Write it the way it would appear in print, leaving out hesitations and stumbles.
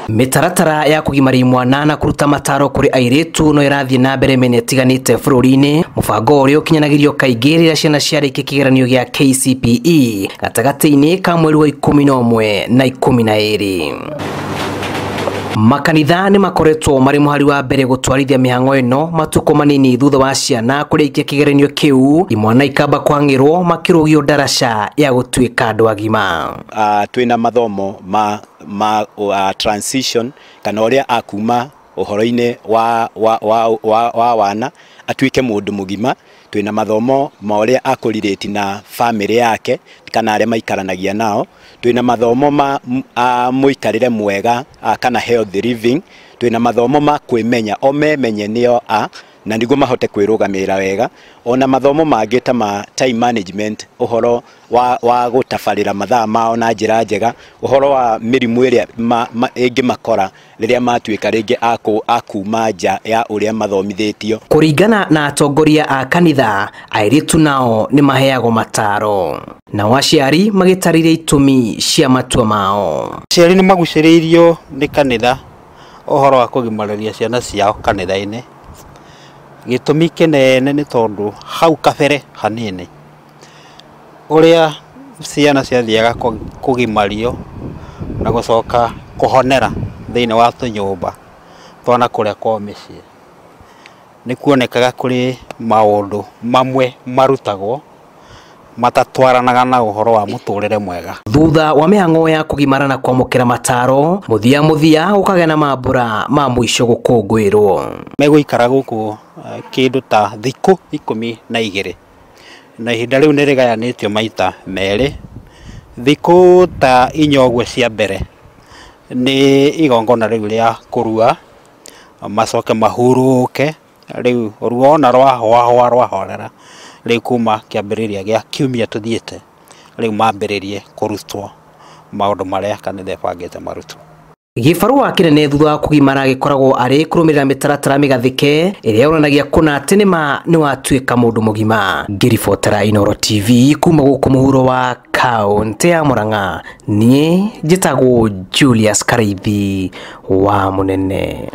Mitaratara ya kugimaria imwana na kuruta mataaro kuri airitu no irathie na mbere mene itiganiite burur-ini. Mubango uria ukinyanagirio kaingi rĩrĩa ciana ciarĩkia kĩgeranio gĩa KCPE gatagati-inĩ ka mweri wa 11 na 12. Makanitha ni makoretwo mari muhari wa mbere gutwarithia mihang'o ino matuko manini thutha wa ciana kurikia kigeranio kiu, imwana ikamba kwangirwo makirugio daraca ya gutuika andu agima. Twina mathomo ma transition kana uria akuma uhoro-ini wa wana atuike mundu mugima. Twina mathomo ma uria akurireti na family yake kana aria maikaranagia nao. Twina mathomo ma muikarire mwega kana healthy living. Twina mathomo ma kwimenya omemenye nio na niguo mahote kwirugamira wega. Ona mathomo mangĩ ta ma time management, uhoro wa gutabarira mathaa mao na njira njega, uhoro wa mirimu iria ingimakora riria matuika ringi akuma nja ya uria mathomithitio. Kuringana na atongoria a kanitha, airitu nao ni maheagwo mataaro na waciari magitarire itumi cia matua mao. Ciari ni maguciriirio ni kanitha uhoro wa kugimaria ciana ciao kanitha-ini. Gitumi kinene ni tondu hau kabere hanini uria ciana ciathiaga kugimario na gucoka kuhonera thiini wa tunyumba twana kuria kwa micii ni kuonekaga kuri maundu mamwe marutagwo matatwaranaga na uhoro wa muturire mwega. Thutha wa mihang'o ya kugimarana kwamukira mataaro, muthia ukagea na mambura ma mwisho gukungwirwo. Meguikara guku kindu ta thiku 12 na ihinda riu ni rigayanitio maita meri. Thiku ta 4 cia mbere ni igongona riu ria kurua macoke mahuruke. Riu ruona rwahorera riu kuma kiambiriria gia kiumia tuthiite riu mambiririe kurutwo maundu maria kanitha bangite marutu. Gibarua kinene thutha wa kugimara gikoragwo ari kurumirira mitaratara migathike iria uranagia kuna ati ni watuika mundu mugima. Ngiribotera Inooro TV kuma guku muhuro wa kaunti ya Murang'a, nie njitagwo Julius Karaithi wa Munene.